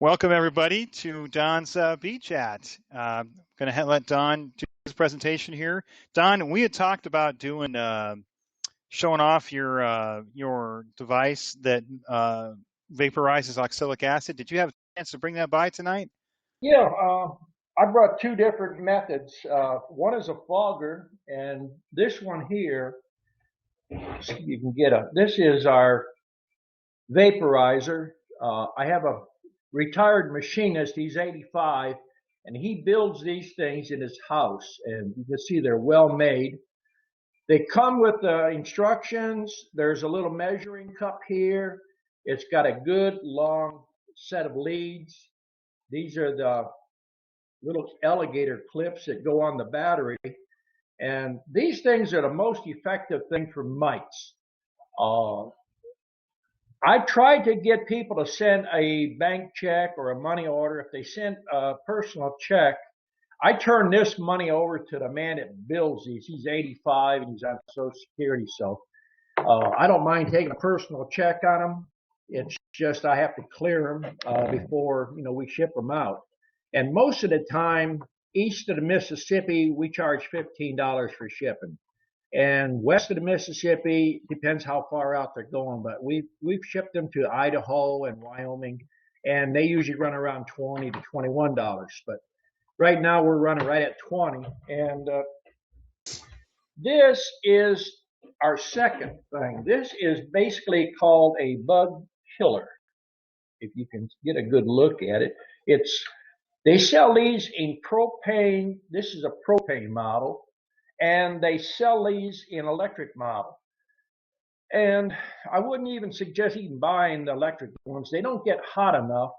Welcome everybody to Don's Beat Chat. Going to let Don do his presentation here. Don, we had talked about doing showing off your device that vaporizes oxalic acid. Did you have a chance to bring that by tonight? Yeah, I brought two different methods. One is a fogger, and this one here, you can get a. This is our vaporizer. I have a retired machinist. He's 85, and he builds these things in his house. And you can see they're well made. They come with instructions. There's a little measuring cup here. It's got a good long set of leads. These are the little alligator clips that go on the battery. And these things are the most effective thing for mites. Uh, I tried to get people to send a bank check or a money order. If they send a personal check, I turn this money over to the man that bills these. He's 85 and he's on Social Security. So I don't mind taking a personal check on them. It's just I have to clear them before we ship them out. And most of the time, east of the Mississippi, we charge $15 for shipping. And west of the Mississippi, depends how far out they're going, but we've shipped them to Idaho and Wyoming, and they usually run around $20 to $21. But right now we're running right at 20. And this is our second thing. This is basically called a bug killer. If you can get a good look at it, they sell these in propane. This is a propane model, and they sell these in electric model. And I wouldn't even suggest even buying the electric ones. They don't get hot enough.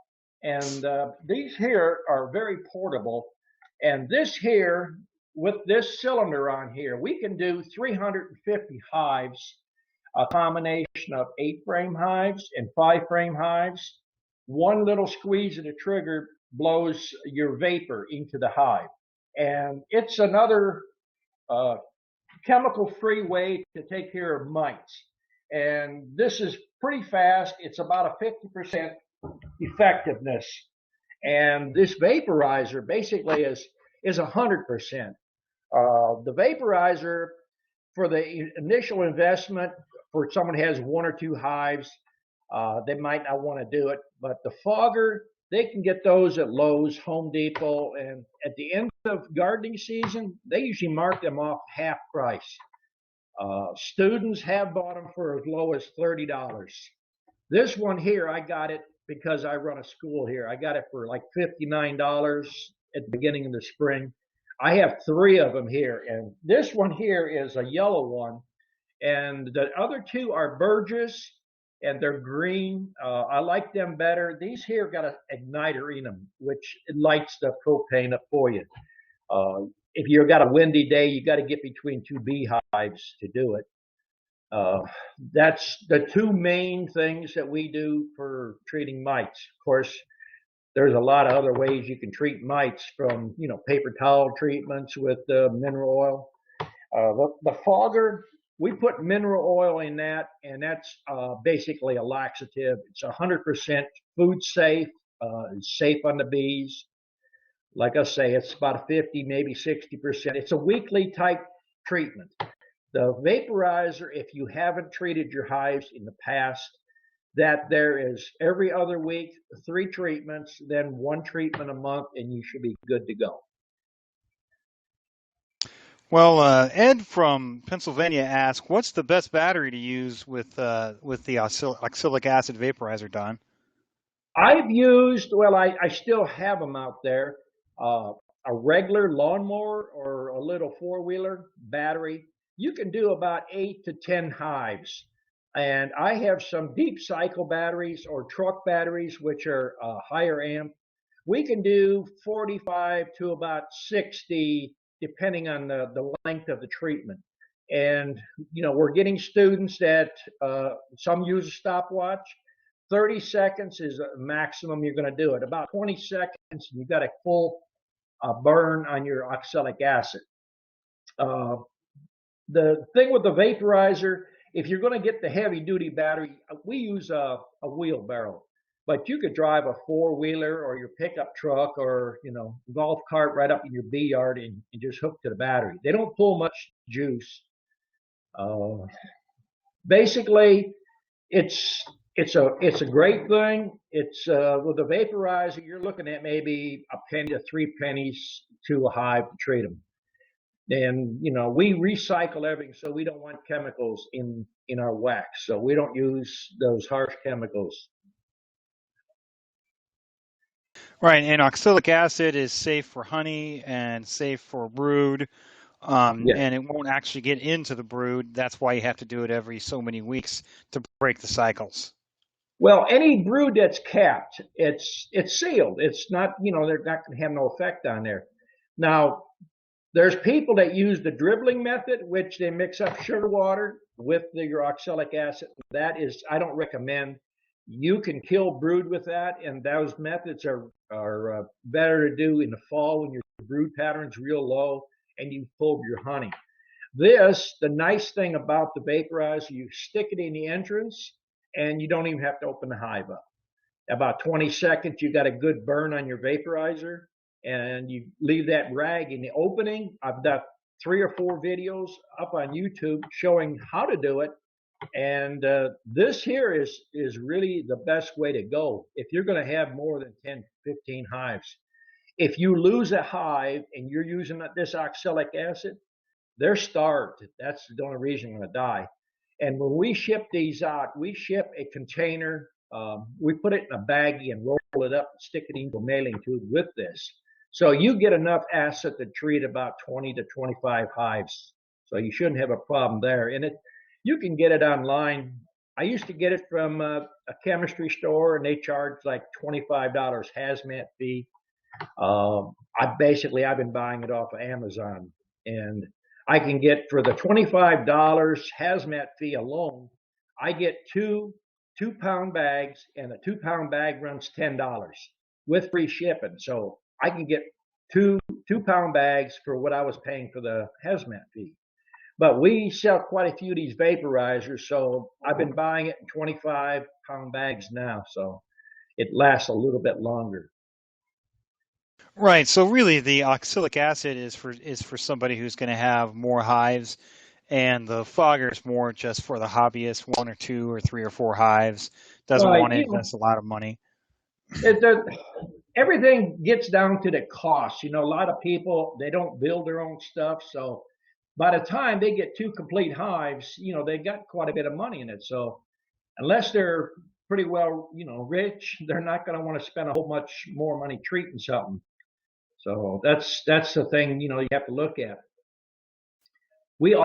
And these here are very portable. And this here, with this cylinder on here, we can do 350 hives, a combination of 8-frame hives and 5-frame hives. One little squeeze of the trigger blows your vapor into the hive. And it's another chemical-free way to take care of mites. And this is pretty fast. It's about a 50% effectiveness. And this vaporizer basically is 100%. The vaporizer, for the initial investment, for someone who has one or two hives, they might not want to do it. But the fogger, they can get those at Lowe's, Home Depot, and at the end of gardening season, they usually mark them off half price. Students have bought them for as low as $30. This one here, I got it because I run a school here. I got it for like $59 at the beginning of the spring. I have 3 of them here, and this one here is a yellow one, and the other 2 are Burgess, and they're green. I like them better. These here got an igniter in them, which lights the propane up for you. If you've got a windy day, you got to get between 2 beehives to do it. That's the 2 main things that we do for treating mites. Of course, there's a lot of other ways you can treat mites, from paper towel treatments with mineral oil. The fogger, we put mineral oil in that, and that's basically a laxative. It's 100% food safe. It's safe on the bees. Like I say, it's about 50, maybe 60%. It's a weekly type treatment. The vaporizer, if you haven't treated your hives in the past, that there is every other week, 3 treatments, then 1 treatment a month, and you should be good to go. Well, Ed from Pennsylvania asked, "What's the best battery to use with the oxalic acid vaporizer, Don?" I've used, well, I still have them out there, a regular lawnmower or a little 4-wheeler battery. You can do about 8 to 10 hives. And I have some deep cycle batteries or truck batteries, which are higher amp. We can do 45 to about 60, depending on the length of the treatment. And, we're getting students that some use a stopwatch. 30 seconds is a maximum you're going to do it. About 20 seconds, and you've got a full burn on your oxalic acid. The thing with the vaporizer, if you're going to get the heavy duty battery, we use a wheelbarrow. But you could drive a four-wheeler or your pickup truck or, golf cart right up in your bee yard and just hook to the battery. They don't pull much juice. Uh, Basically, it's a great thing. It's with a vaporizer, you're looking at maybe a penny to 3 pennies to a hive to treat them. And we recycle everything, so we don't want chemicals in our wax. So we don't use those harsh chemicals. Right, and oxalic acid is safe for honey and safe for brood, Yeah. and it won't actually get into the brood. That's why you have to do it every so many weeks to break the cycles. Well, any brood that's capped, it's sealed. It's not, they're not going to have no effect on there. Now, there's people that use the dribbling method, which they mix up sugar water with your oxalic acid. That is, I don't recommend. You can kill brood with that, and those methods are better to do in the fall when your brood pattern's real low and you pull your honey. The nice thing about the vaporizer, you stick it in the entrance and you don't even have to open the hive up. About 20 seconds, you got a good burn on your vaporizer, and you leave that rag in the opening. I've got 3 or 4 videos up on YouTube showing how to do it. And this here is really the best way to go if you're going to have more than 10, 15 hives. If you lose a hive and you're using this oxalic acid, they're starved. That's the only reason they're going to die. And when we ship these out, we ship a container. We put it in a baggie and roll it up and stick it into a mailing tube with this. So you get enough acid to treat about 20 to 25 hives. So you shouldn't have a problem there. And you can get it online. I used to get it from a chemistry store, and they charge like $25 hazmat fee. I've been buying it off of Amazon, and I can get, for the $25 hazmat fee alone, I get two 2-pound bags, and a 2-pound bag runs $10 with free shipping. So I can get two 2-pound bags for what I was paying for the hazmat fee. But we sell quite a few of these vaporizers, so I've been buying it in 25-pound bags now, so it lasts a little bit longer. Right. So really, the oxalic acid is for somebody who's going to have more hives, and the fogger is more just for the hobbyist, 1 or 2 or 3 or 4 hives. Doesn't want to invest a lot of money. Everything gets down to the cost. A lot of people, they don't build their own stuff, so by the time they get 2 complete hives, they got quite a bit of money in it. So unless they're pretty well, rich, they're not going to want to spend a whole much more money treating something. So that's the thing, you have to look at. We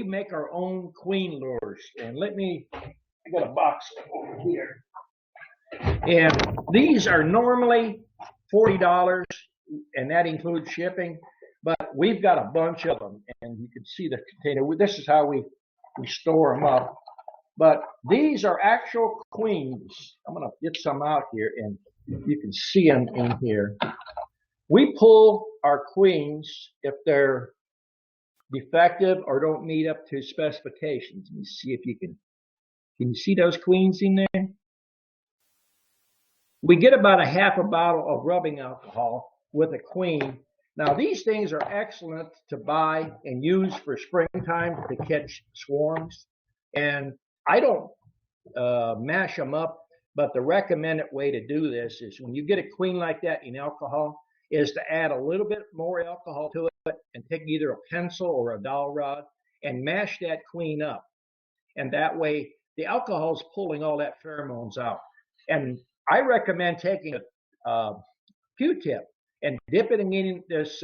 make our own queen lures, and I got a box over here. And these are normally $40, and that includes shipping, but we've got a bunch of them, and you can see the container. This is how we store them up. But these are actual queens. I'm going to get some out here, and you can see them in here. We pull our queens if they're defective or don't meet up to specifications. Let me see if can you see those queens in there? We get about a half a bottle of rubbing alcohol with a queen. Now, these things are excellent to buy and use for springtime to catch swarms. And I don't mash them up, but the recommended way to do this is when you get a queen like that in alcohol, is to add a little bit more alcohol to it and take either a pencil or a dowel rod and mash that queen up. And that way, the alcohol is pulling all that pheromones out. And I recommend taking a Q-tip and dipping in this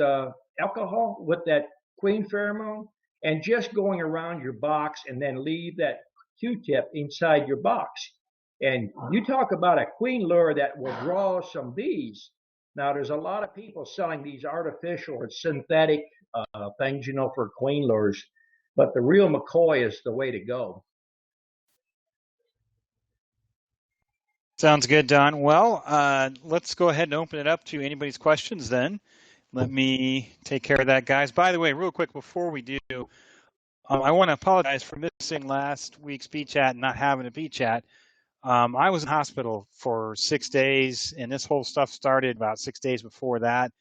alcohol with that queen pheromone and just going around your box, and then leave that Q-tip inside your box. And you talk about a queen lure that will draw some bees. Now, there's a lot of people selling these artificial or synthetic things, for queen lures, but the real McCoy is the way to go. Sounds good, Don. Well, let's go ahead and open it up to anybody's questions then. Let me take care of that, guys. By the way, real quick before we do, I want to apologize for missing last week's Bee Chat and not having a Bee Chat. I was in hospital for 6 days, and this whole stuff started about 6 days before that.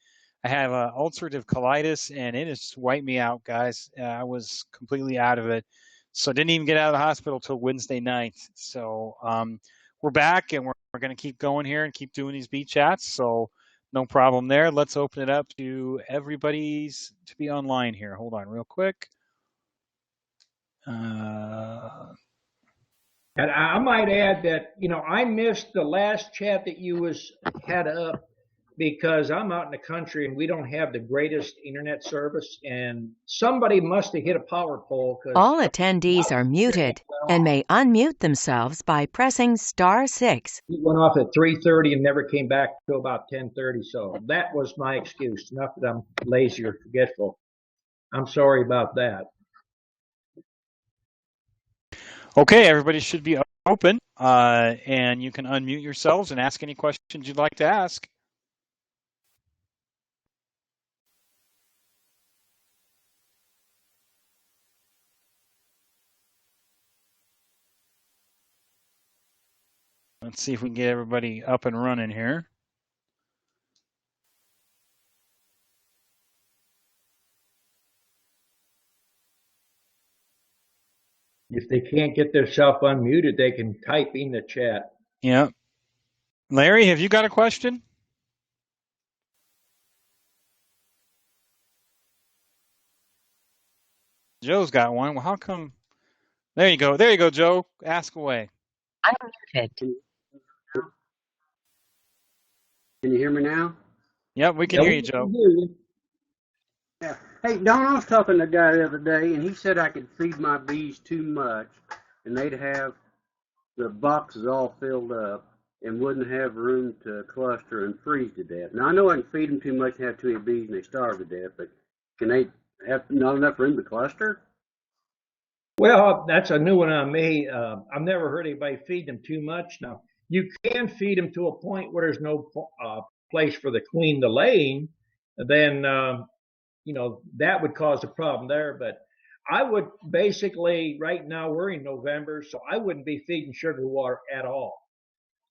I have ulcerative colitis, and it has wiped me out, guys. I was completely out of it, so I didn't even get out of the hospital till Wednesday night. So we're back, and we're going to keep going here and keep doing these beat chats. So no problem there. Let's open it up to everybody's to be online here. Hold on, real quick. And I might add that, I missed the last chat that you had up because I'm out in the country and we don't have the greatest internet service. And somebody must have hit a power pole. All attendees are muted and may unmute themselves by pressing *6. He went off at 3:30 and never came back till about 10:30. So that was my excuse. Not that I'm lazy or forgetful. I'm sorry about that. Okay, everybody should be open, and you can unmute yourselves and ask any questions you'd like to ask. Let's see if we can get everybody up and running here. If they can't get themselves unmuted, they can type in the chat. Yeah. Larry, have you got a question? Joe's got one. Well, how come? There you go. There you go, Joe. Ask away. I'm muted. Can you hear me now? Yep, we can hear you, Joe. Yeah. Hey, Don, I was talking to a guy the other day, and he said I could feed my bees too much, and they'd have the boxes all filled up and wouldn't have room to cluster and freeze to death. Now, I know I can feed them too much and have too many bees and they starve to death, but can they have not enough room to cluster? Well, that's a new one on me. I've never heard anybody feed them too much. Now, you can feed them to a point where there's no place for the queen to lay, then, that would cause a problem there. But I would basically, right now we're in November, so I wouldn't be feeding sugar water at all.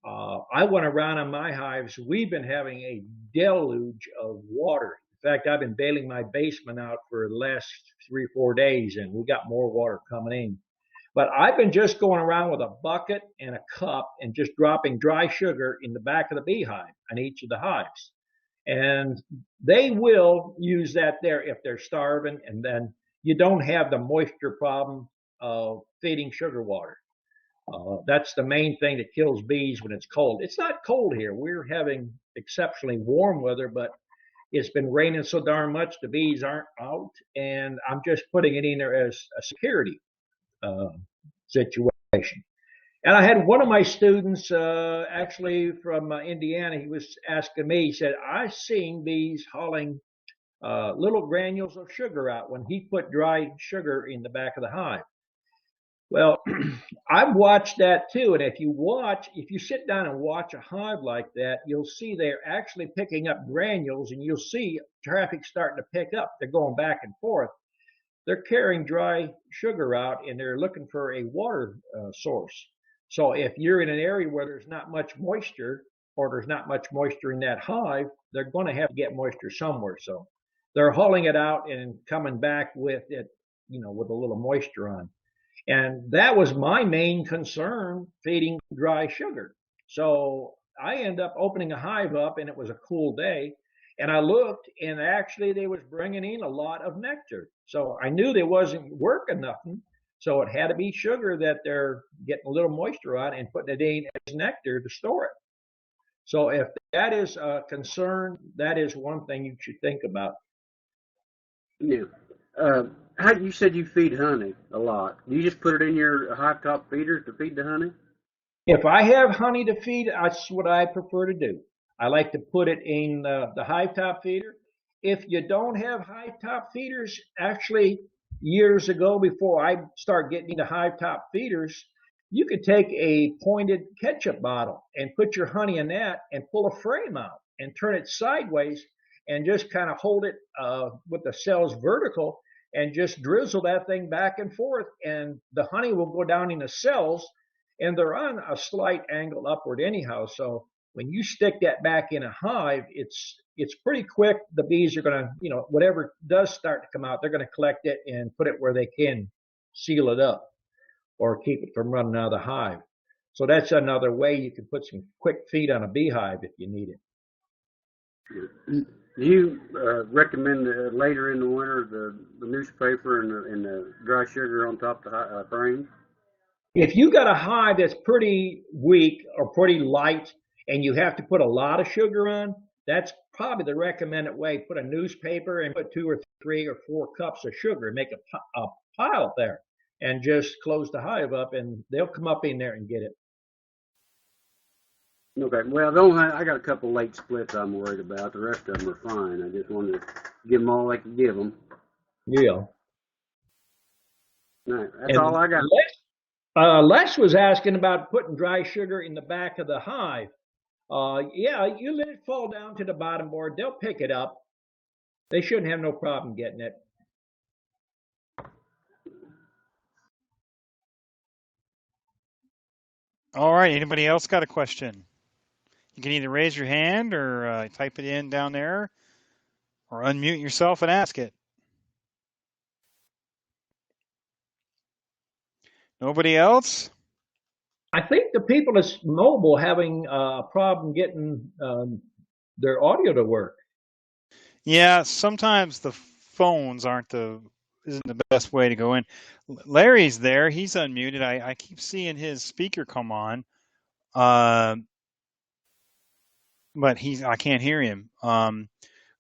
I went around on my hives. We've been having a deluge of water. In fact, I've been bailing my basement out for the last 3 or 4 days, and we got more water coming in. But I've been just going around with a bucket and a cup and just dropping dry sugar in the back of the beehive on each of the hives. And they will use that there if they're starving, and then you don't have the moisture problem of feeding sugar water. That's the main thing that kills bees when it's cold. It's not cold here. We're having exceptionally warm weather, but it's been raining so darn much the bees aren't out, and I'm just putting it in there as a security situation. And I had one of my students, actually from Indiana, he was asking me, he said, I seen bees hauling little granules of sugar out when he put dry sugar in the back of the hive. Well, I've watched that too. And if you sit down and watch a hive like that, you'll see they're actually picking up granules, and you'll see traffic starting to pick up. They're going back and forth. They're carrying dry sugar out, and they're looking for a water source. So if you're in an area where there's not much moisture, or there's not much moisture in that hive, they're going to have to get moisture somewhere. So they're hauling it out and coming back with it, with a little moisture on. And that was my main concern, feeding dry sugar. So I ended up opening a hive up, and it was a cool day. And I looked, and actually they was bringing in a lot of nectar. So I knew they wasn't working nothing. So it had to be sugar that they're getting a little moisture on and putting it in as nectar to store it. So if that is a concern, that is one thing you should think about. Yeah. You said you feed honey a lot. Do you just put it in your hive top feeders to feed the honey? If I have honey to feed, that's what I prefer to do. I like to put it in the hive top feeder. If you don't have hive top feeders, actually years ago before I started getting into hive top feeders, you could take a pointed ketchup bottle and put your honey in that and pull a frame out and turn it sideways and just kind of hold it with the cells vertical and just drizzle that thing back and forth, and the honey will go down in the cells, and they're on a slight angle upward anyhow. So when you stick that back in a hive, it's pretty quick. The bees are going to, whatever does start to come out, they're going to collect it and put it where they can seal it up or keep it from running out of the hive. So that's another way you can put some quick feed on a beehive if you need it. Do you recommend later in the winter the newspaper and the dry sugar on top of the frame? If you got a hive that's pretty weak or pretty light and you have to put a lot of sugar on, that's probably the recommended way. Put a newspaper and put 2 or 3 or 4 cups of sugar and make a pile up there and just close the hive up and they'll come up in there and get it. Okay, well, I got a couple late splits I'm worried about. The rest of them are fine. I just wanted to give them all I can give them. Yeah. All right, that's all I got. Les was asking about putting dry sugar in the back of the hive. Yeah, you let it fall down to the bottom board. They'll pick it up. They shouldn't have no problem getting it. All right. Anybody else got a question? You can either raise your hand or type it in down there or unmute yourself and ask it. Nobody else? I think the people that's mobile having a problem getting their audio to work. Yeah, sometimes the phones isn't the best way to go in. Larry's there. He's unmuted. I keep seeing his speaker come on. But I can't hear him.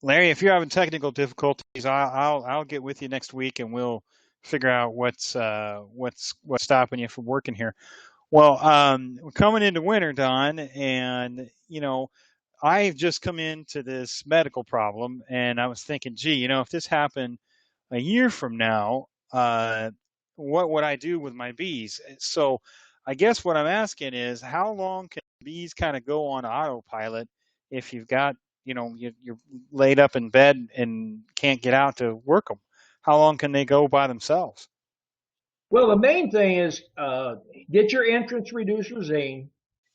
Larry, if you're having technical difficulties, I'll get with you next week and we'll figure out what's stopping you from working here. Well, we're coming into winter, Don, and I've just come into this medical problem, and I was thinking, gee, if this happened a year from now, what would I do with my bees? So I guess what I'm asking is, how long can bees kind of go on autopilot if you've got, you're laid up in bed and can't get out to work them? How long can they go by themselves? Well, the main thing is get your entrance reducers in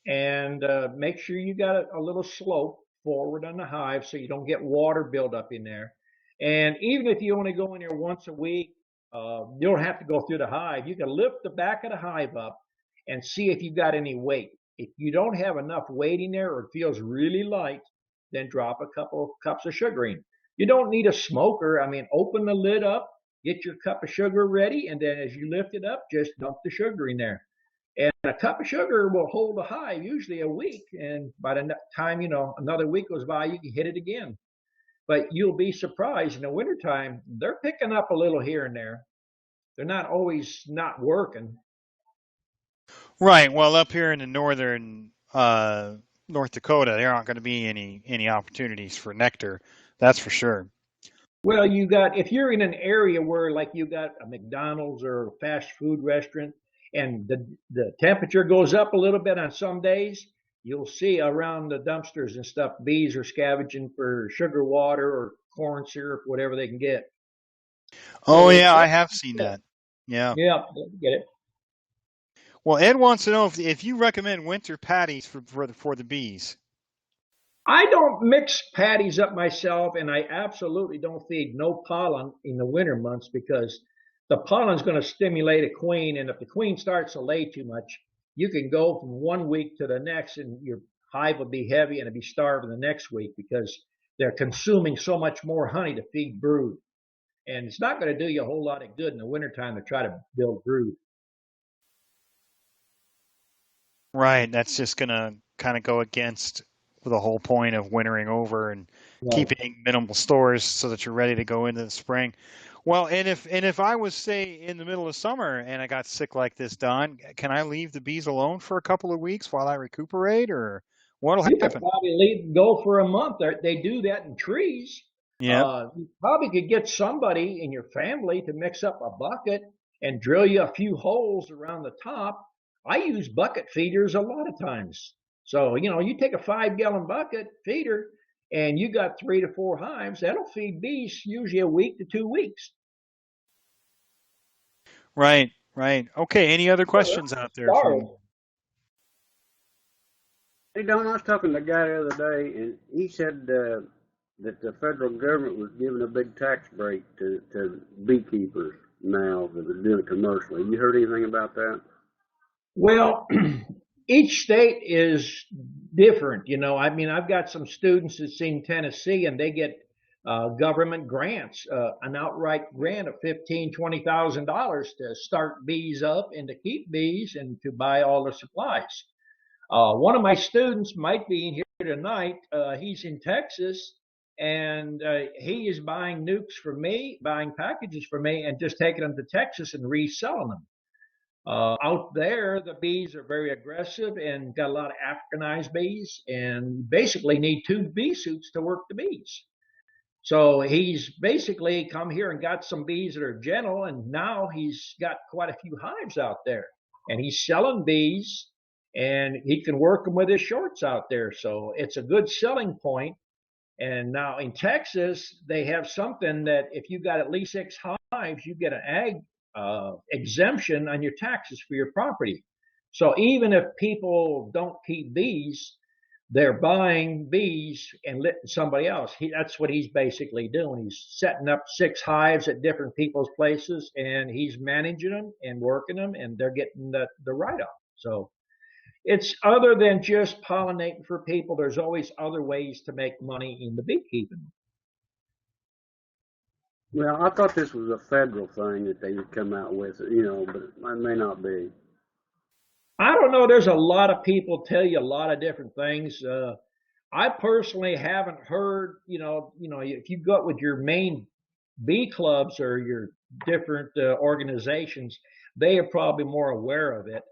and make sure you got a little slope forward on the hive so you don't get water buildup in there. And even if you only go in there once a week, you don't have to go through the hive. You can lift the back of the hive up and see if you've got any weight. If you don't have enough weight in there or it feels really light, then drop a couple cups of sugar in. You don't need a smoker. I mean, open the lid up, get your cup of sugar ready, and then as you lift it up, just dump the sugar in there. And a cup of sugar will hold the hive usually a week. And by the time, another week goes by, you can hit it again. But you'll be surprised in the wintertime, they're picking up a little here and there. They're not always not working. Right. Well, up here in the northern North Dakota, there aren't going to be any opportunities for nectar. That's for sure. Well, if you're in an area where like you got a McDonald's or a fast food restaurant and the temperature goes up a little bit on some days, you'll see around the dumpsters and stuff, bees are scavenging for sugar water or corn syrup, whatever they can get. Oh, yeah, I have seen that. Yeah. Yeah, get it. Well, Ed wants to know if you recommend winter patties for the bees. I don't mix patties up myself, and I absolutely don't feed no pollen in the winter months because the pollen is going to stimulate a queen, and if the queen starts to lay too much, you can go from one week to the next, and your hive will be heavy and it'll be starving the next week because they're consuming so much more honey to feed brood. And it's not going to do you a whole lot of good in the wintertime to try to build brood. Right. That's just going to kind of go against the whole point of wintering over and keeping minimal stores so that you're ready to go into the spring. Well, and if I was, say, in the middle of summer and I got sick like this, Don, can I leave the bees alone for a couple of weeks while I recuperate, or what'll happen? You can probably go for a month. They do that in trees. Yeah. You probably could get somebody in your family to mix up a bucket and drill you a few holes around the top. I use bucket feeders a lot of times. So, you take a 5-gallon bucket feeder and you got 3 to 4 hives, that'll feed bees usually a week to 2 weeks. Right. Okay. Any other questions out there? Hey, Don, I was talking to a guy the other day, and he said that the federal government was giving a big tax break to beekeepers now that are doing it commercially. You heard anything about that? Well, each state is different. I mean, I've got some students that's in Tennessee, and they get government grants, an outright grant of $15,000-$20,000 to start bees up and to keep bees and to buy all the supplies. One of my students might be in here tonight. He's in Texas, and he is buying nukes from me, buying packages from me, and just taking them to Texas and reselling them. Out there, the bees are very aggressive and got a lot of Africanized bees, and basically need 2 bee suits to work the bees. So he's basically come here and got some bees that are gentle, and now he's got quite a few hives out there, and he's selling bees, and he can work them with his shorts out there. So it's a good selling point. And now in Texas, they have something that if you got at least 6 hives, you get an ag exemption on your taxes for your property. So even if people don't keep bees, they're buying bees and letting somebody else. That's what he's basically doing. He's setting up 6 hives at different people's places, and he's managing them and working them, and they're getting the write-off. So it's other than just pollinating for people. There's always other ways to make money in the beekeeping. Well, I thought this was a federal thing that they would come out with, but it may not be. I don't know. There's a lot of people tell you a lot of different things. I personally haven't heard, if you go up with your main bee clubs or your different organizations, they are probably more aware of it.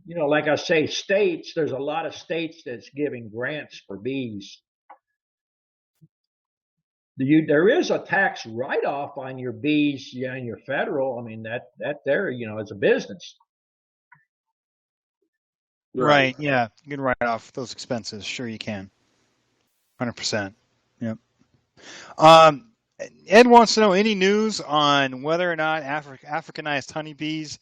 Like I say, states, there's a lot of states that's giving grants for bees. There is a tax write-off on your bees and your federal. I mean, that there, it's a business. Right. Yeah. You can write off those expenses. Sure, you can. 100%. Yep. Ed wants to know any news on whether or not Africanized honeybees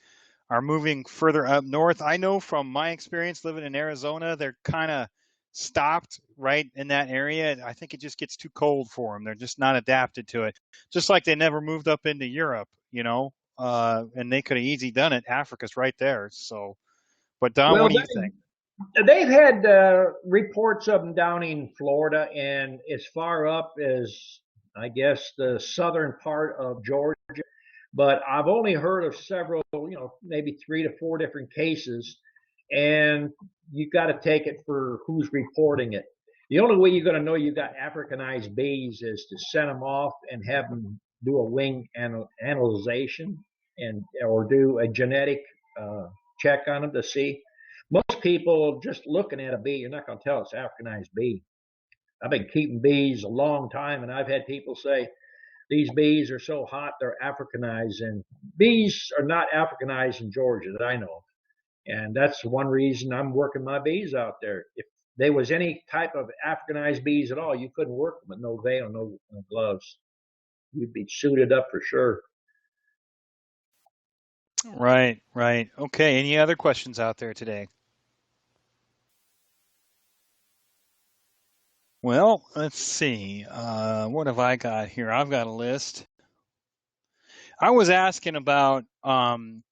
are moving further up north. I know from my experience living in Arizona, they're kind of stopped right in that area. I think it just gets too cold for them. They're just not adapted to it. Just like they never moved up into Europe, and they could have easily done it. Africa's right there. So, but Don, what do you think? They've had reports of them down in Florida and as far up as, I guess, the southern part of Georgia. But I've only heard of several, maybe 3 to 4 different cases. And you've got to take it for who's reporting it. The only way you're going to know you got Africanized bees is to send them off and have them do a wing analyzation or do a genetic check on them to see. Most people just looking at a bee, you're not going to tell it's Africanized bee. I've been keeping bees a long time, and I've had people say these bees are so hot they're Africanized, and bees are not Africanized in Georgia that I know of. And that's one reason I'm working my bees out there. If there was any type of Africanized bees at all, you couldn't work them with no veil, no gloves. You'd be suited up for sure. Right. Okay. Any other questions out there today? Well, let's see. What have I got here? I've got a list. I was asking about, and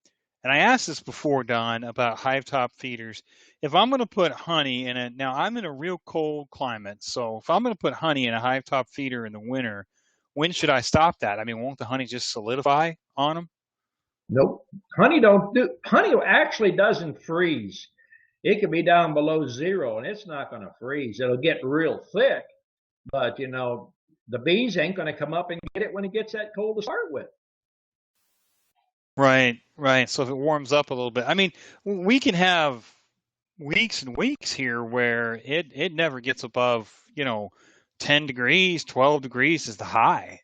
I asked this before, Don, about hive top feeders. If I'm going to put honey in it, now I'm in a real cold climate, so if I'm going to put honey in a hive top feeder in the winter, when should I stop that? I mean, won't the honey just solidify on them? Nope. Honey actually doesn't freeze. It could be down below 0 and it's not going to freeze. It'll get real thick, but the bees ain't going to come up and get it when it gets that cold to start with. Right. So if it warms up a little bit, I mean, we can have weeks and weeks here where it never gets above 10 degrees, 12 degrees is the high.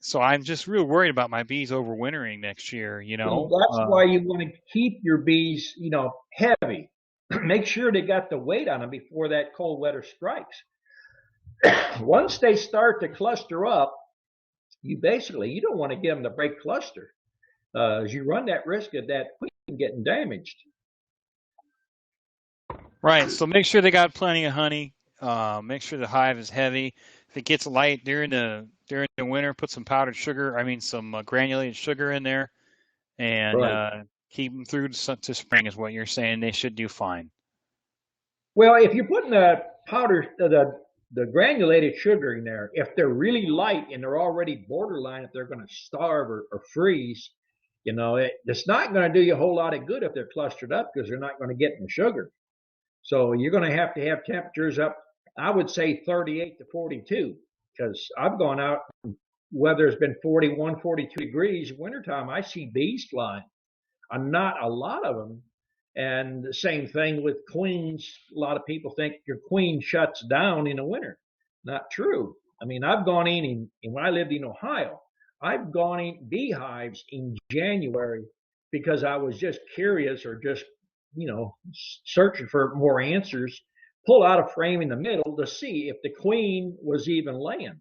So I'm just real worried about my bees overwintering next year. Well, that's why you want to keep your bees heavy. Make sure they got the weight on them before that cold weather strikes. Once they start to cluster up, you don't want to get them to break cluster, as you run that risk of that queen getting damaged. Right. So make sure they got plenty of honey. Make sure the hive is heavy. If it gets light during the winter, put some powdered sugar. I mean, some granulated sugar in there, and Right. keep them through to spring. Is what you're saying. They should do fine. Well, if you're putting the powder, the granulated sugar in there, if they're really light and they're already borderline, if they're going to starve or freeze, it's not going to do you a whole lot of good if they're clustered up because they're not going to get in the sugar. So you're going to have temperatures up, I would say 38 to 42, because I've gone out, weather has been 41, 42 degrees. Wintertime, I see bees flying. Not a lot of them. And the same thing with queens. A lot of people think your queen shuts down in the winter. Not true. I mean, I've gone in, and when I lived in Ohio, I've gone in beehives in January because I was just curious or just, searching for more answers. Pull out a frame in the middle to see if the queen was even laying.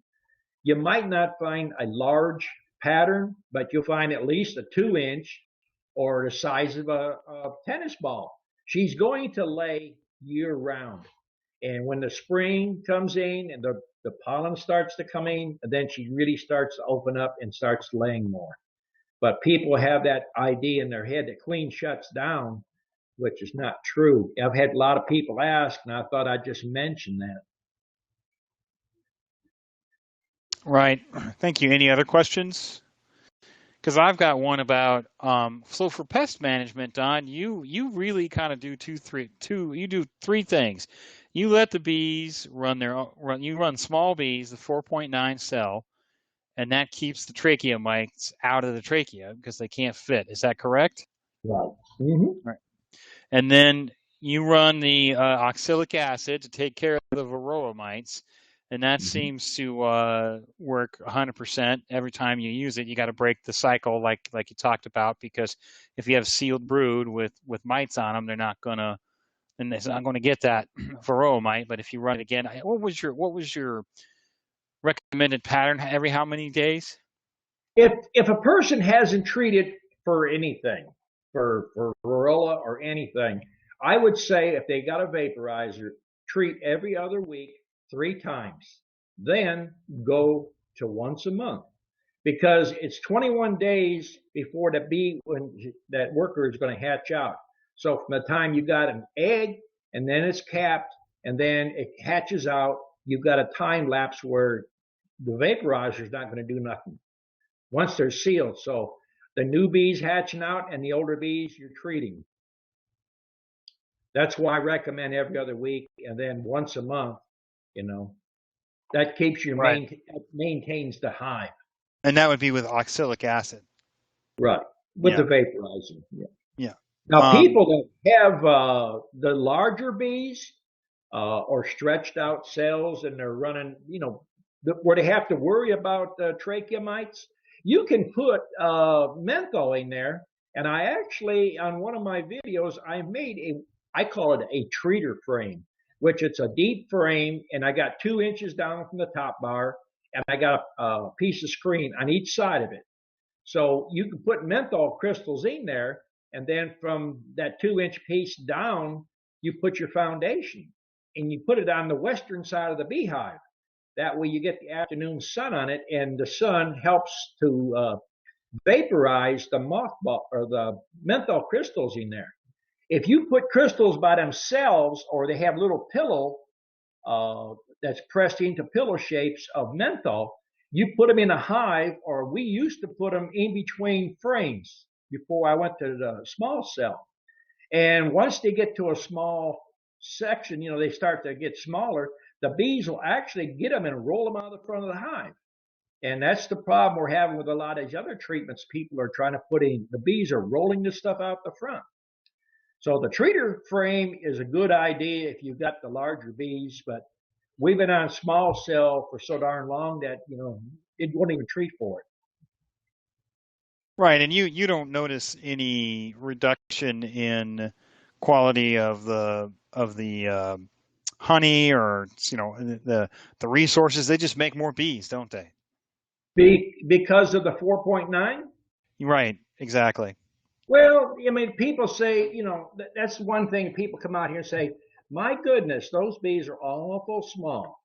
You might not find a large pattern, but you'll find at least a 2-inch or the size of a tennis ball. She's going to lay year round. And when the spring comes in and the pollen starts to come in, then she really starts to open up and starts laying more. But people have that idea in their head that queen shuts down, which is not true. I've had a lot of people ask, and I thought I'd just mention that. Right. Thank you. Any other questions? Because I've got one about so for pest management, Don, you really kind of do you do three things. You let the bees you run small bees, the 4.9 cell, and that keeps the trachea mites out of the trachea because they can't fit. Is that correct? Right. Mm-hmm. Right. And then you run the oxalic acid to take care of the varroa mites, and that seems to work 100% every time you use it. You got to break the cycle, like you talked about, because if you have sealed brood with mites on them, and it's not going to get that varroa mite. But if you run it again, what was your recommended pattern? Every how many days? If a person hasn't treated for anything, for varroa or anything, I would say if they got a vaporizer, treat every other week 3 times. Then go to once a month because it's 21 days before that worker is going to hatch out. So from the time you got an egg and then it's capped and then it hatches out, you've got a time lapse where the vaporizer is not going to do nothing once they're sealed. So the new bees hatching out and the older bees you're treating. That's why I recommend every other week and then once a month. That keeps you maintains the hive. And that would be with oxalic acid. Right. With the vaporizer. Yeah. Yeah. Now people that have the larger bees or stretched out cells and they're running, where they have to worry about trachea mites, you can put menthol in there. And I actually, on one of my videos, I call it a treater frame, which it's a deep frame, and I got 2 inches down from the top bar, and I got a piece of screen on each side of it. So you can put menthol crystals in there, and then from that 2-inch piece down, you put your foundation, and you put it on the western side of the beehive. That way you get the afternoon sun on it, and the sun helps to vaporize the mothball or the menthol crystals in there. If you put crystals by themselves, or they have little pillow that's pressed into pillow shapes of menthol, you put them in a hive, or we used to put them in between frames before I went to the small cell. And once they get to a small section, they start to get smaller, the bees will actually get them and roll them out of the front of the hive. And that's the problem we're having with a lot of these other treatments people are trying to put in. The bees are rolling this stuff out the front. So the treater frame is a good idea if you've got the larger bees, but we've been on small cell for so darn long that, it won't even treat for it. Right, and you don't notice any reduction in quality of the honey or the resources. They just make more bees, don't they? Because of the 4.9? Right, exactly. Well, I mean, people say, that's one thing people come out here and say, my goodness, those bees are awful small.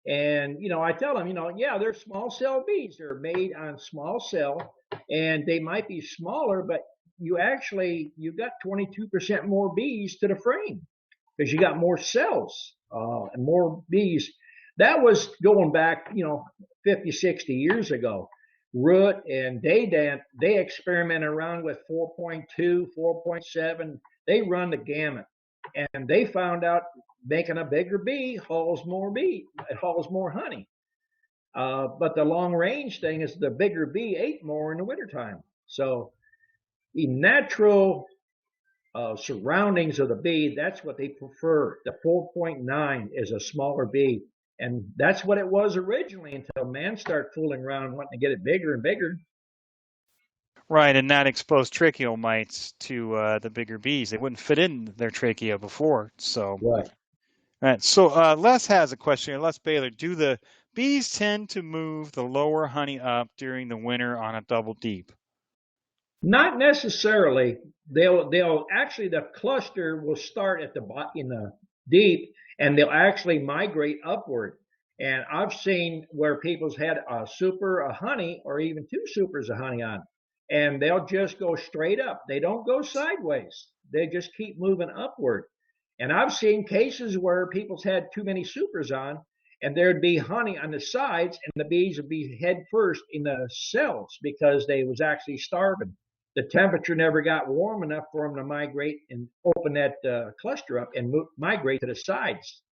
And, I tell them, yeah, they're small cell bees. They're made on small cell and they might be smaller, but you got 22% more bees to the frame because you got more cells and more bees. That was going back, 50, 60 years ago. Root and Daydant, they experimented around with 4.2, 4.7. They run the gamut. And they found out making a bigger bee hauls more honey. But the long range thing is the bigger bee ate more in the wintertime. So the natural surroundings of the bee, that's what they prefer. The 4.9 is a smaller bee. And that's what it was originally until man started fooling around wanting to get it bigger and bigger. Right, and not expose tracheal mites to the bigger bees. They wouldn't fit in their trachea before. So, right. So Les has a question here. Les Baylor, do the bees tend to move the lower honey up during the winter on a double deep? Not necessarily. They'll actually, the cluster will start in the deep, and they'll actually migrate upward. And I've seen where people's had a super of honey or even two supers of honey on, and they'll just go straight up. They don't go sideways. They just keep moving upward. And I've seen cases where people's had too many supers on, and there'd be honey on the sides, and the bees would be head first in the cells because they was actually starving. The temperature never got warm enough for them to migrate and open that cluster up and migrate to the sides.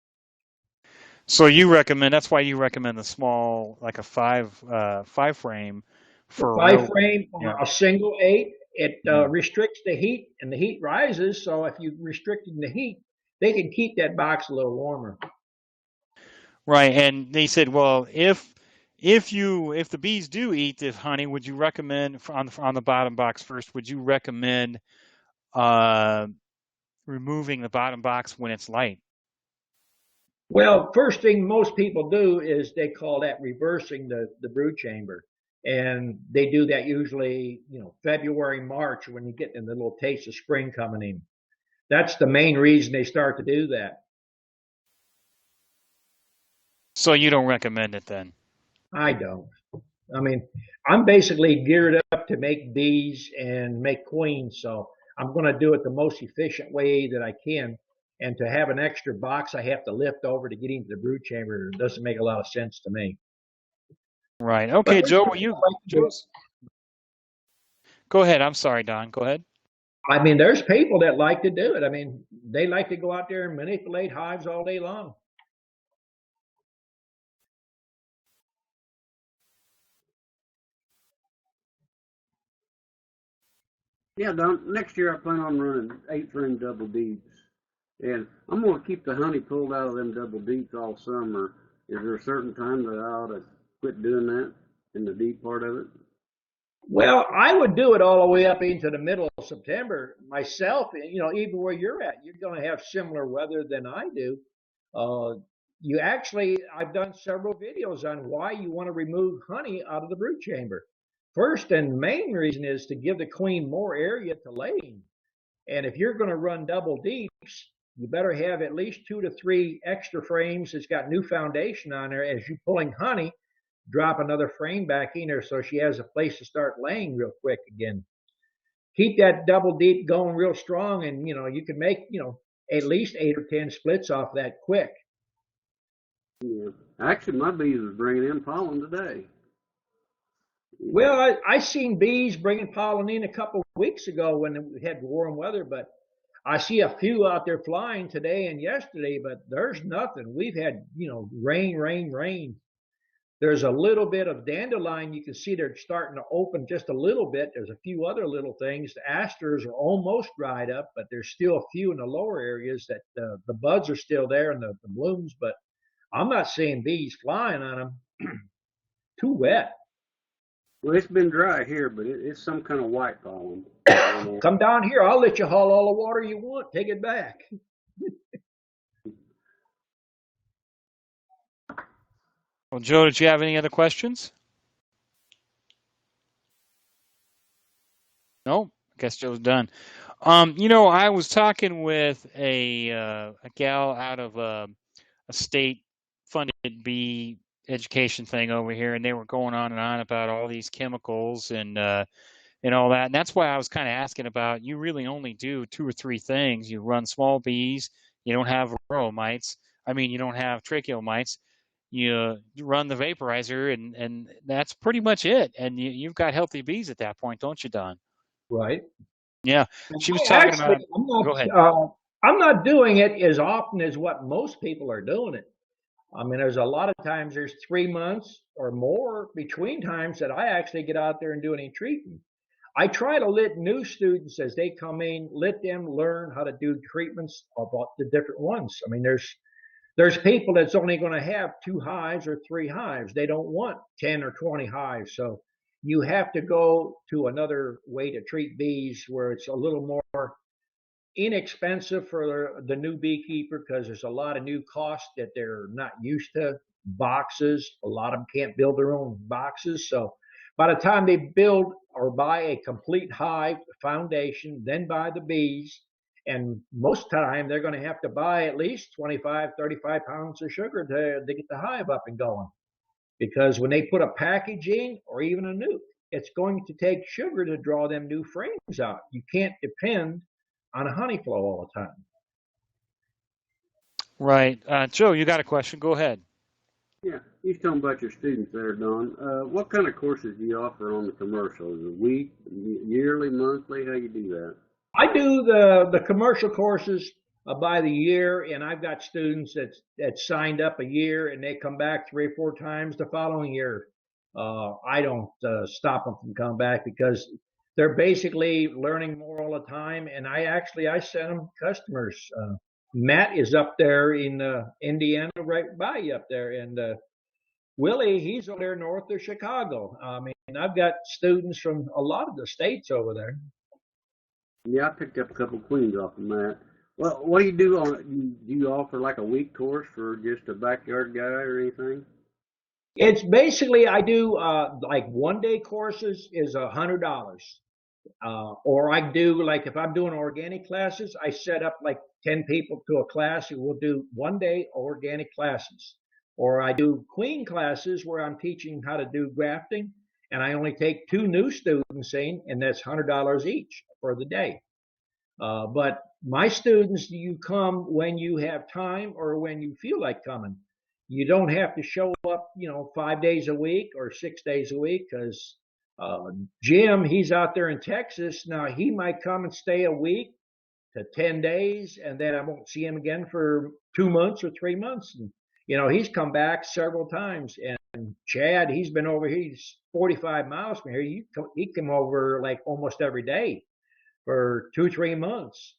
So that's why you recommend the small, like a five frame for five frame on a single 8. It restricts the heat, and the heat rises. So if you restricting the heat, they can keep that box a little warmer. Right, and they said, well, if the bees do eat the honey, would you recommend on the bottom box first? Would you recommend removing the bottom box when it's light? Well, first thing most people do is they call that reversing the brood chamber, and they do that usually February, March when you get in the little taste of spring coming in. That's the main reason they start to do that. So you don't recommend it then? I don't. I mean, I'm basically geared up to make bees and make queens, so I'm going to do it the most efficient way that I can. And to have an extra box I have to lift over to get into the brood chamber doesn't make a lot of sense to me. Right. Okay, Joe, go ahead. I'm sorry, Don. Go ahead. I mean, there's people that like to do it. I mean, they like to go out there and manipulate hives all day long. Yeah, Don, next year I plan on running 8-frame double deeps. And I'm going to keep the honey pulled out of them double deeps all summer. Is there a certain time that I ought to quit doing that in the deep part of it? Well, I would do it all the way up into the middle of September myself. Even where you're at, you're going to have similar weather than I do. I've done several videos on why you want to remove honey out of the brood chamber. First and main reason is to give the queen more area to lay. And if you're going to run double deeps, you better have at least 2 to 3 extra frames that's got new foundation on there. As you're pulling honey, drop another frame back in there so she has a place to start laying real quick again. Keep that double deep going real strong, and you can make at least 8 or 10 splits off that quick. Yeah, actually, my bees was bringing in pollen today. Well, I seen bees bringing pollen in a couple of weeks ago when we had warm weather, but I see a few out there flying today and yesterday, but there's nothing. We've had, rain. There's a little bit of dandelion. You can see they're starting to open just a little bit. There's a few other little things. The asters are almost dried up, but there's still a few in the lower areas that the buds are still there and the blooms, but I'm not seeing bees flying on them. Too wet. Well, it's been dry here, but it's some kind of white pollen. Come down here. I'll let you haul all the water you want. Take it back. Well, Joe, did you have any other questions? No? I guess Joe's done. You know, I was talking with a gal out of a state-funded bee education thing over here, and they were going on and on about all these chemicals and all that. And that's why I was kind of asking about. You really only do 2 or 3 things. You run small bees. You don't have varroa mites. I mean, you don't have tracheal mites. You run the vaporizer, and that's pretty much it. And you've got healthy bees at that point, don't you, Don? Right. Yeah, And she was I talking actually, about. Go ahead. I'm not doing it as often as what most people are doing it. I mean, there's a lot of times there's 3 months or more between times that I actually get out there and do any treatment. I try to let new students as they come in, let them learn how to do treatments about the different ones. I mean, there's people that's only going to have 2 hives or 3 hives. They don't want 10 or 20 hives. So you have to go to another way to treat bees where it's a little more inexpensive for the new beekeeper because there's a lot of new costs that they're not used to. Boxes, a lot of them can't build their own boxes. So by the time they build or buy a complete hive foundation, then buy the bees, and most of the time they're going to have to buy at least 25, 35 pounds of sugar to get the hive up and going. Because when they put a package in or even a nuke, it's going to take sugar to draw them new frames out. You can't depend on a honey flow all the time. Right, Joe, you got a question? Go ahead. Yeah, you was talking about your students there, Don. What kind of courses do you offer on the commercial? Is it a week, yearly, monthly? How you do that? I do the commercial courses by the year, and I've got students that signed up a year and they come back 3 or 4 times the following year. I don't stop them from coming back because they're basically learning more all the time. And I send them customers. Matt is up there in Indiana, right by you up there, and Willie, he's over there north of Chicago. I mean, I've got students from a lot of the states over there. Yeah, I picked up a couple of queens off of Matt. Well, what do you do on? Do you offer like a week course for just a backyard guy or anything? It's basically I do like 1 day courses is $100. Or I do like if I'm doing organic classes, I set up like 10 people to a class who will do 1 day organic classes. Or I do queen classes where I'm teaching how to do grafting, and I only take 2 new students in, and that's $100 each for the day. But my students, you come when you have time or when you feel like coming. You don't have to show up, 5 days a week or 6 days a week because uh, Jim, he's out there in Texas. Now, he might come and stay a week to 10 days, and then I won't see him again for 2 months or 3 months. And, he's come back several times. And Chad, he's been over here. He's 45 miles from here. He come over like almost every day for 2, 3 months.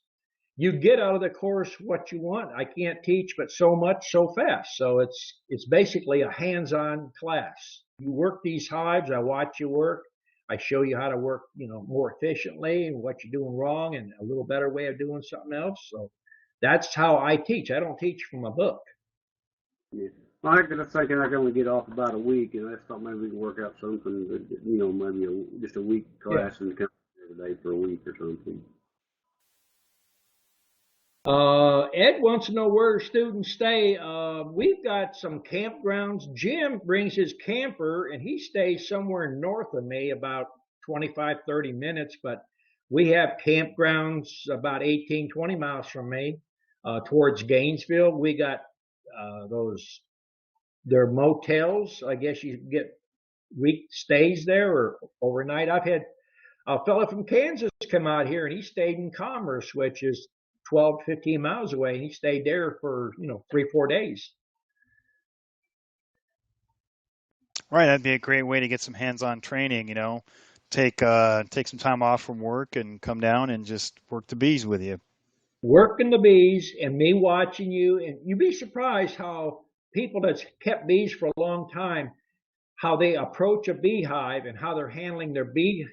You get out of the course what you want. I can't teach but so much so fast. So it's basically a hands-on class. You work these hives, I watch you work. I show you how to work, more efficiently and what you're doing wrong and a little better way of doing something else. So that's how I teach. I don't teach from a book. Yeah. Well, I was thinking I could only get off about a week, and I thought maybe we could work out something, maybe just a week Yeah. class and come every day for a week or something. Ed wants to know where students stay. We've got some campgrounds. Jim brings his camper and he stays somewhere north of me, about 25, 30 minutes. But we have campgrounds about 18, 20 miles from me, towards Gainesville. We got they're motels. I guess you get week stays there or overnight. I've had a fellow from Kansas come out here and he stayed in Commerce, which is 12, 15 miles away, and he stayed there for 3, 4 days. Right, that'd be a great way to get some hands-on training. Take some time off from work and come down and just work the bees with you. Working the bees and me watching you, and you'd be surprised how people that's kept bees for a long time, how they approach a beehive and how they're handling their bee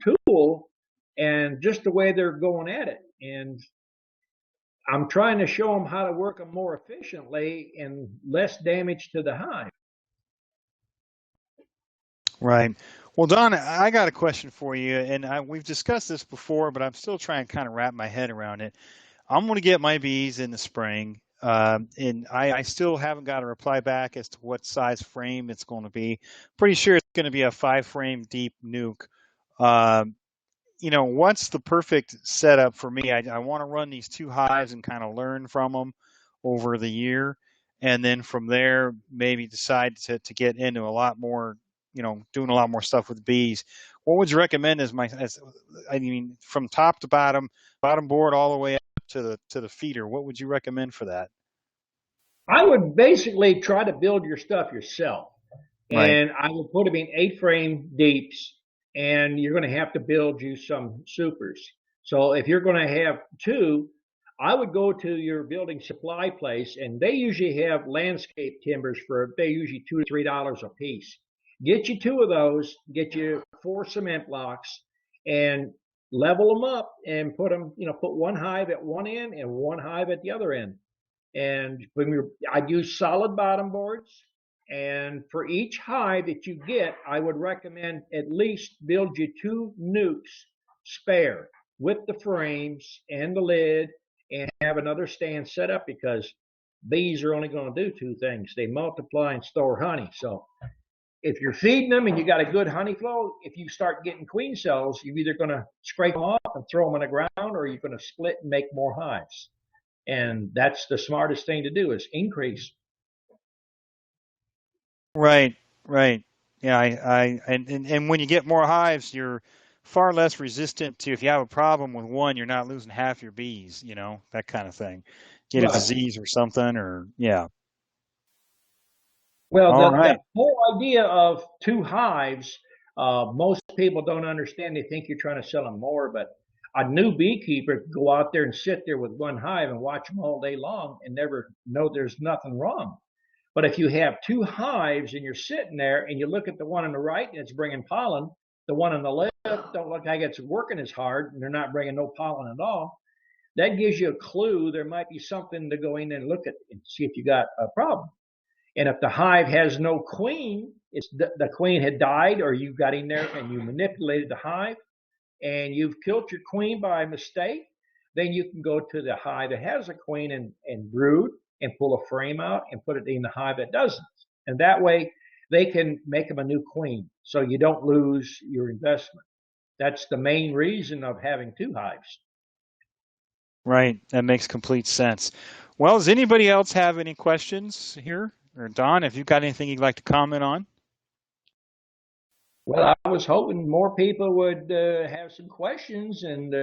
tool, and just the way they're going at it. And I'm trying to show them how to work them more efficiently and less damage to the hive. Right. Well, Don, I got a question for you, and we've discussed this before, but I'm still trying to kind of wrap my head around it. I'm going to get my bees in the spring, and I still haven't got a reply back as to what size frame it's going to be. Pretty sure it's going to be a 5 frame deep nuke. Um, what's the perfect setup for me? I want to run these 2 hives and kind of learn from them over the year. And then from there, maybe decide to get into a lot more, doing a lot more stuff with bees. What would you recommend I mean, from top to bottom board all the way up to the feeder? What would you recommend for that? I would basically try to build your stuff yourself. Right. And I would put them in 8 frame deeps, and you're going to have to build you some supers. So if you're going to have two, I would go to your building supply place, and they usually have landscape timbers they usually $2 to $3 a piece. Get you two of those, get you 4 cement blocks, and level them up and put one hive at one end and one hive at the other end. And I'd use solid bottom boards. And for each hive that you get, I would recommend at least build you 2 nukes spare with the frames and the lid, and have another stand set up, because bees are only going to do 2 things: they multiply and store honey. So if you're feeding them and you got a good honey flow, if you start getting queen cells, you're either going to scrape them off and throw them on the ground, or you're going to split and make more hives. And that's the smartest thing to do, is increase. Right, right. Yeah, and when you get more hives, you're far less resistant to if you have a problem with one, you're not losing half your bees, that kind of thing. Get a Right. disease or something, or yeah. Well, All the right. whole idea of 2 hives, most people don't understand. They think you're trying to sell them more, but a new beekeeper could go out there and sit there with 1 hive and watch them all day long and never know there's nothing wrong. But if you have 2 hives and you're sitting there and you look at the one on the right and it's bringing pollen, the one on the left don't look like it's working as hard and they're not bringing no pollen at all, that gives you a clue there might be something to go in and look at and see if you got a problem. And if the hive has no queen, it's the queen had died, or you got in there and you manipulated the hive and you've killed your queen by mistake, then you can go to the hive that has a queen and brood and pull a frame out and put it in the hive that doesn't. And that way they can make them a new queen, so you don't lose your investment. That's the main reason of having 2 hives. Right. That makes complete sense. Well, does anybody else have any questions here? Or Don, if you've got anything you'd like to comment on? Well, I was hoping more people would have some questions and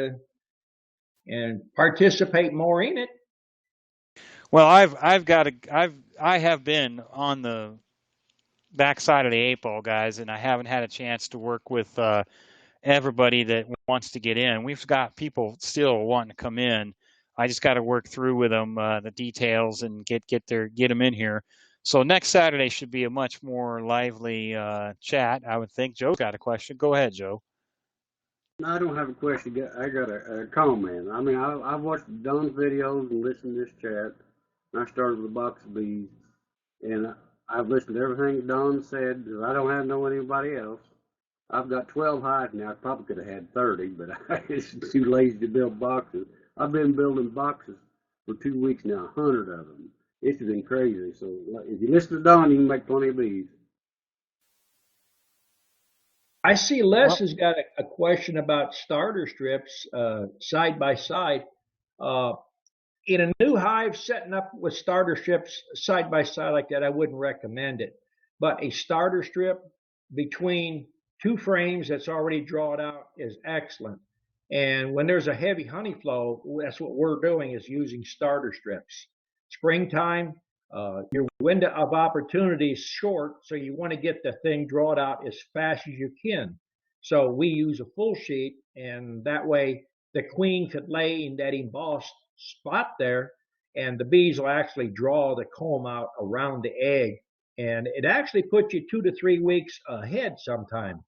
participate more in it. Well, I have been on the backside of the 8 ball, guys, and I haven't had a chance to work with everybody that wants to get in. We've got people still wanting to come in. I just got to work through with them the details and get them in here. So next Saturday should be a much more lively chat, I would think. Joe's got a question. Go ahead, Joe. No, I don't have a question. I got a comment. I mean, I've watched Don's videos and listened to this chat. And I started with a box of bees, and I've listened to everything Don said. I don't have know anybody else. I've got 12 hives now. I probably could have had 30, but I was too lazy to build boxes. I've been building boxes for 2 weeks now, 100 of them. It's been crazy. So if you listen to Don, you can make plenty of bees. I see Les has got a question about starter strips side by side. Uh, in a new hive, setting up with starter strips side by side like that, I wouldn't recommend it. But a starter strip between 2 frames that's already drawn out is excellent. And when there's a heavy honey flow, that's what we're doing, is using starter strips. Springtime, your window of opportunity is short, so you want to get the thing drawn out as fast as you can. So we use a full sheet, and that way the queen could lay in that embossed spot there, and the bees will actually draw the comb out around the egg. And it actually puts you 2 to 3 weeks ahead sometime.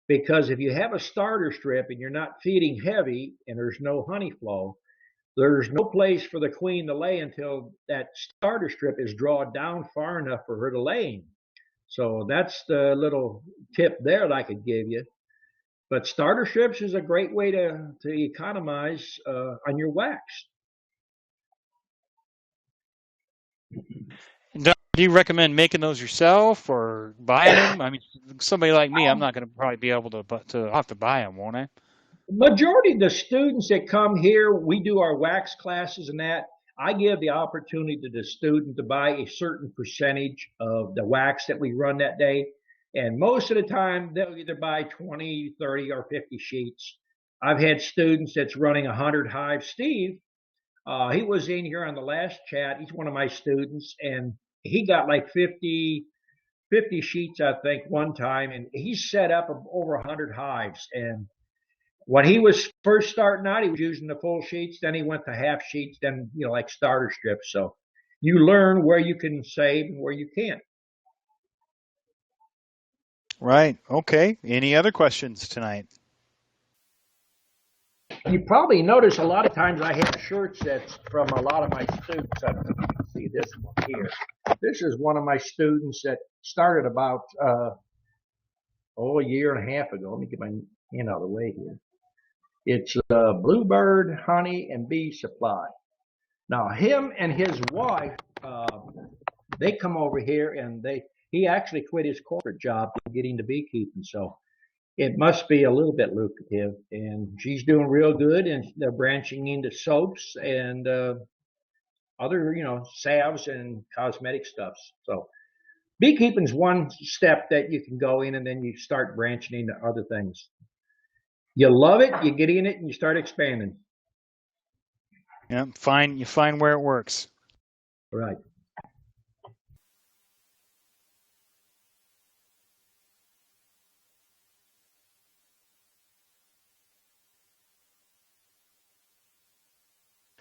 Because if you have a starter strip and you're not feeding heavy and there's no honey flow, there's no place for the queen to lay until that starter strip is drawn down far enough for her to lay in. So that's the little tip there that I could give you. But starter strips is a great way to economize on your wax. Do you recommend making those yourself or buying them? I mean, somebody like me, I'm not going to probably be able to, but I'll have to buy them, won't I? Majority of the students that come here, we do our wax classes and that. I give the opportunity to the student to buy a certain percentage of the wax that we run that day. And most of the time, they'll either buy 20, 30, or 50 sheets. I've had students that's running 100 hives. Steve, he was in here on the last chat. He's one of my students, and he got like 50 sheets, I think, one time, and he set up over 100 hives. And when he was first starting out, he was using the full sheets. Then he went to half sheets, then, like starter strips. So you learn where you can save and where you can't. Right. Okay. Any other questions tonight? You probably notice a lot of times I have shirts that's from a lot of my students. I don't know if you can see this one here. This is one of my students that started about, a year and a half ago. Let me get my hand out of the way here. It's Bluebird Honey and Bee Supply. Now, him and his wife, they come over here, and he actually quit his corporate job to get into beekeeping. So it must be a little bit lucrative, and she's doing real good, and they're branching into soaps and other, salves and cosmetic stuffs. So beekeeping's one step that you can go in, and then you start branching into other things. You love it, you get in it, and you start expanding. Yeah, you find where it works. Right.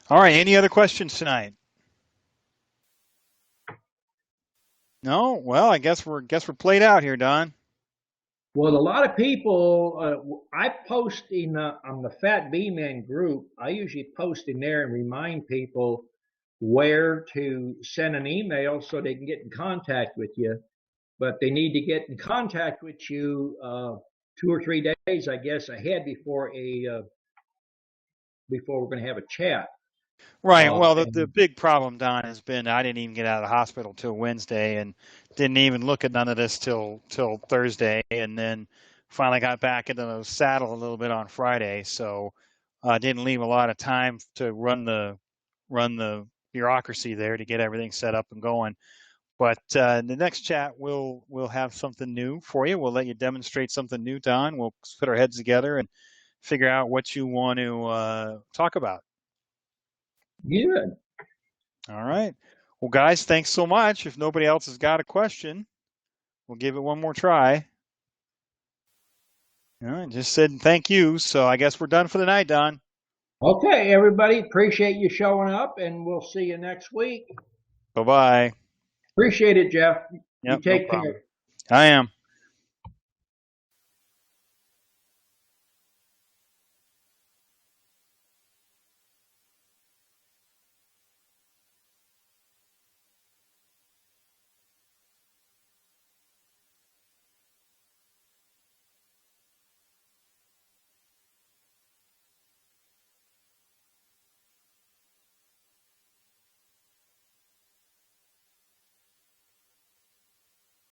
All right. Any other questions tonight? No. Well, I guess we're played out here, Don. Well, a lot of people, I post on the Fat Bee Man group. I usually post in there and remind people where to send an email so they can get in contact with you. But they need to get in contact with you 2 or 3 days, I guess, ahead before we're going to have a chat. Right. Well, the big problem, Don, has been I didn't even get out of the hospital till Wednesday, and didn't even look at none of this till Thursday, and then finally got back into the saddle a little bit on Friday. So didn't leave a lot of time to run the bureaucracy there to get everything set up and going. But in the next chat, we'll have something new for you. We'll let you demonstrate something new, Don. We'll put our heads together and figure out what you want to talk about. Good. All right. Well, guys, thanks so much. If nobody else has got a question, we'll give it one more try. All right, just said thank you. So I guess we're done for the night, Don. Okay, everybody. Appreciate you showing up, and we'll see you next week. Bye-bye. Appreciate it, Jeff. Yep, You take care. I am.